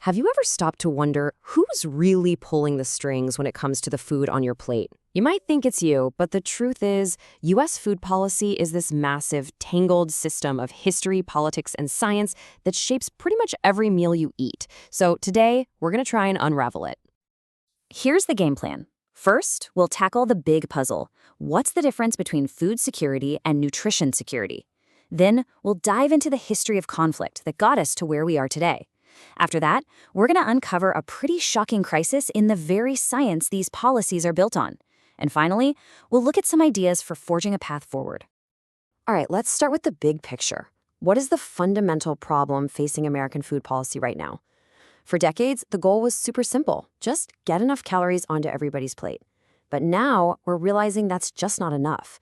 Have you ever stopped to wonder who's really pulling the strings when it comes to the food on your plate? You might think it's you, but the truth is, U.S. food policy is this massive, tangled system of history, politics, and science that shapes pretty much every meal you eat. So today, we're going to try and unravel it. Here's the game plan. First, we'll tackle the big puzzle. What's the difference between food security and nutrition security? Then, we'll dive into the history of conflict that got us to where we are today. After that, we're going to uncover a pretty shocking crisis in the very science these policies are built on. And finally, we'll look at some ideas for forging a path forward. All right, let's start with the big picture. What is the fundamental problem facing American food policy right now? For decades, the goal was super simple. Just get enough calories onto everybody's plate. But now, we're realizing that's just not enough.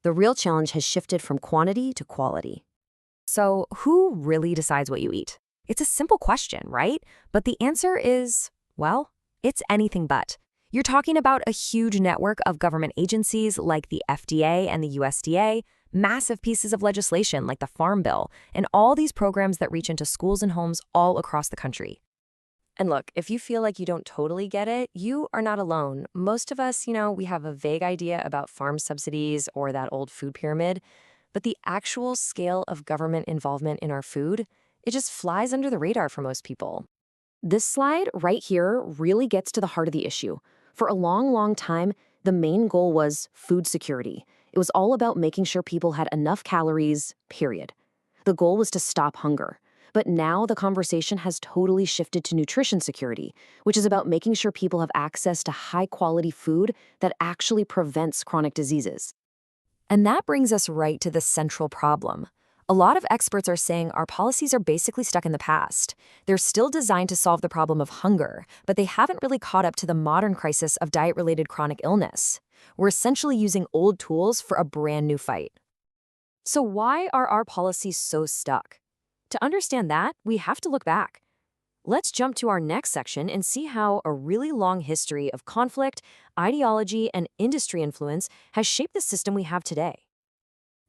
The real challenge has shifted from quantity to quality. So, who really decides what you eat? It's a simple question, right? But the answer is, well, it's anything but. You're talking about a huge network of government agencies like the FDA and the USDA, massive pieces of legislation like the Farm Bill, and all these programs that reach into schools and homes all across the country. And look, if you feel like you don't totally get it, you are not alone. Most of us, we have a vague idea about farm subsidies or that old food pyramid, but the actual scale of government involvement in our food, it just flies under the radar for most people. This slide right here really gets to the heart of the issue. For a long, long time, the main goal was food security. It was all about making sure people had enough calories, period. The goal was to stop hunger. But now the conversation has totally shifted to nutrition security, which is about making sure people have access to high-quality food that actually prevents chronic diseases. And that brings us right to the central problem. A lot of experts are saying our policies are basically stuck in the past. They're still designed to solve the problem of hunger, but they haven't really caught up to the modern crisis of diet-related chronic illness. We're essentially using old tools for a brand new fight. So why are our policies so stuck? To understand that, we have to look back. Let's jump to our next section and see how a really long history of conflict, ideology, and industry influence has shaped the system we have today.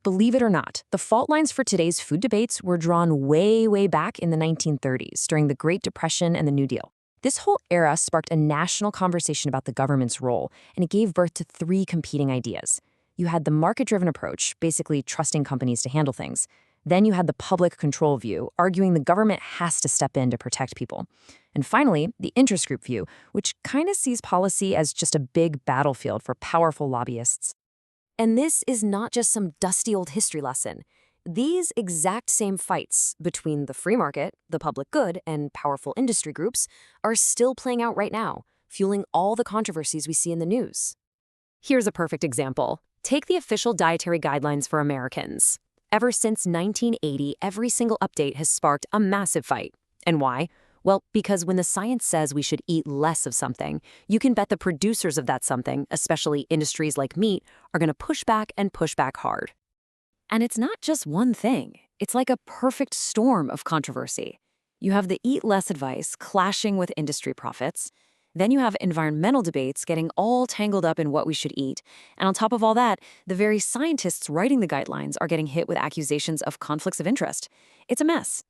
Believe it or not, the fault lines for today's food debates were drawn way, way back in the 1930s during the Great Depression and the New Deal. This whole era sparked a national conversation about the government's role, and it gave birth to three competing ideas. You had the market-driven approach, basically trusting companies to handle things. Then you had the public control view, arguing the government has to step in to protect people. And finally, the interest group view, which kind of sees policy as just a big battlefield for powerful lobbyists. And this is not just some dusty old history lesson. These exact same fights between the free market, the public good, and powerful industry groups are still playing out right now, fueling all the controversies we see in the news. Here's a perfect example. Take the official dietary guidelines for Americans. Ever since 1980, every single update has sparked a massive fight. And why? Well, because when the science says we should eat less of something, you can bet the producers of that something, especially industries like meat, are going to push back and push back hard. And it's not just one thing. It's like a perfect storm of controversy. You have the eat less advice clashing with industry profits. Then you have environmental debates getting all tangled up in what we should eat. And on top of all that, the very scientists writing the guidelines are getting hit with accusations of conflicts of interest. It's a mess.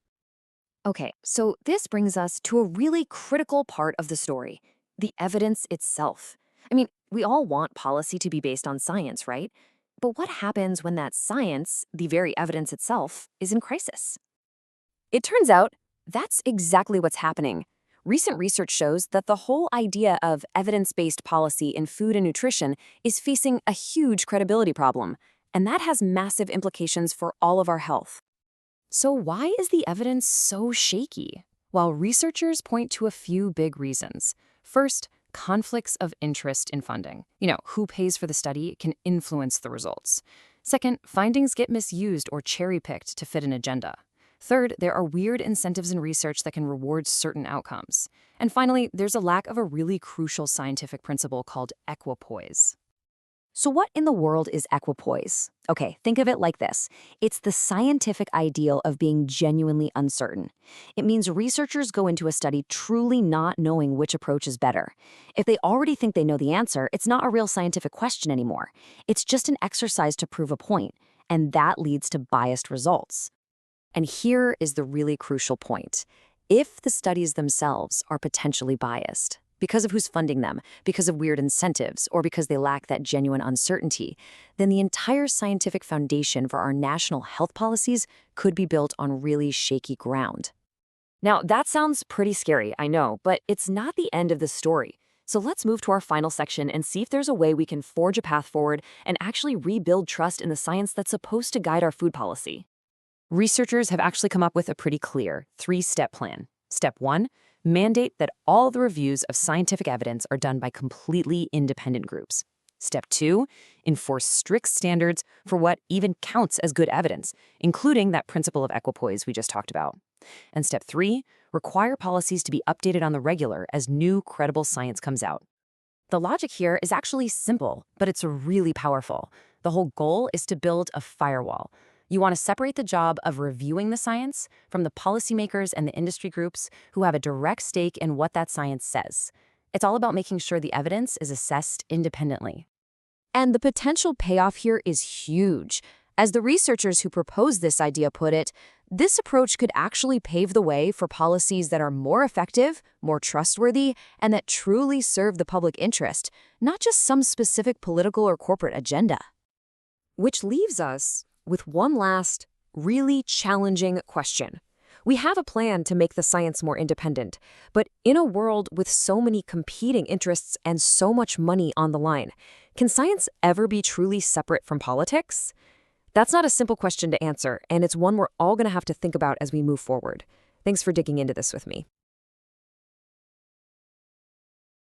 Okay, so this brings us to a really critical part of the story, the evidence itself. I mean, we all want policy to be based on science, right? But what happens when that science, the very evidence itself, is in crisis? It turns out that's exactly what's happening. Recent research shows that the whole idea of evidence-based policy in food and nutrition is facing a huge credibility problem, and that has massive implications for all of our health. So why is the evidence so shaky? Well, researchers point to a few big reasons. First, conflicts of interest in funding. Who pays for the study can influence the results. Second, findings get misused or cherry-picked to fit an agenda. Third, there are weird incentives in research that can reward certain outcomes. And finally, there's a lack of a really crucial scientific principle called equipoise. So what in the world is equipoise? Okay, think of it like this. It's the scientific ideal of being genuinely uncertain. It means researchers go into a study truly not knowing which approach is better. If they already think they know the answer, it's not a real scientific question anymore. It's just an exercise to prove a point, and that leads to biased results. And here is the really crucial point. if the studies themselves are potentially biased, because of who's funding them, because of weird incentives, or because they lack that genuine uncertainty, then the entire scientific foundation for our national health policies could be built on really shaky ground. Now, that sounds pretty scary, I know, but it's not the end of the story. So let's move to our final section and see if there's a way we can forge a path forward and actually rebuild trust in the science that's supposed to guide our food policy. Researchers have actually come up with a pretty clear 3-step plan. Step 1, mandate that all the reviews of scientific evidence are done by completely independent groups. Step 2, enforce strict standards for what even counts as good evidence, including that principle of equipoise we just talked about. And step 3, require policies to be updated on the regular as new, credible science comes out. The logic here is actually simple, but it's really powerful. The whole goal is to build a firewall. You want to separate the job of reviewing the science from the policymakers and the industry groups who have a direct stake in what that science says. It's all about making sure the evidence is assessed independently. And the potential payoff here is huge. As the researchers who proposed this idea put it, this approach could actually pave the way for policies that are more effective, more trustworthy, and that truly serve the public interest, not just some specific political or corporate agenda. Which leaves us with one last, really challenging question. We have a plan to make the science more independent, but in a world with so many competing interests and so much money on the line, can science ever be truly separate from politics? That's not a simple question to answer, and it's one we're all going to have to think about as we move forward. Thanks for digging into this with me.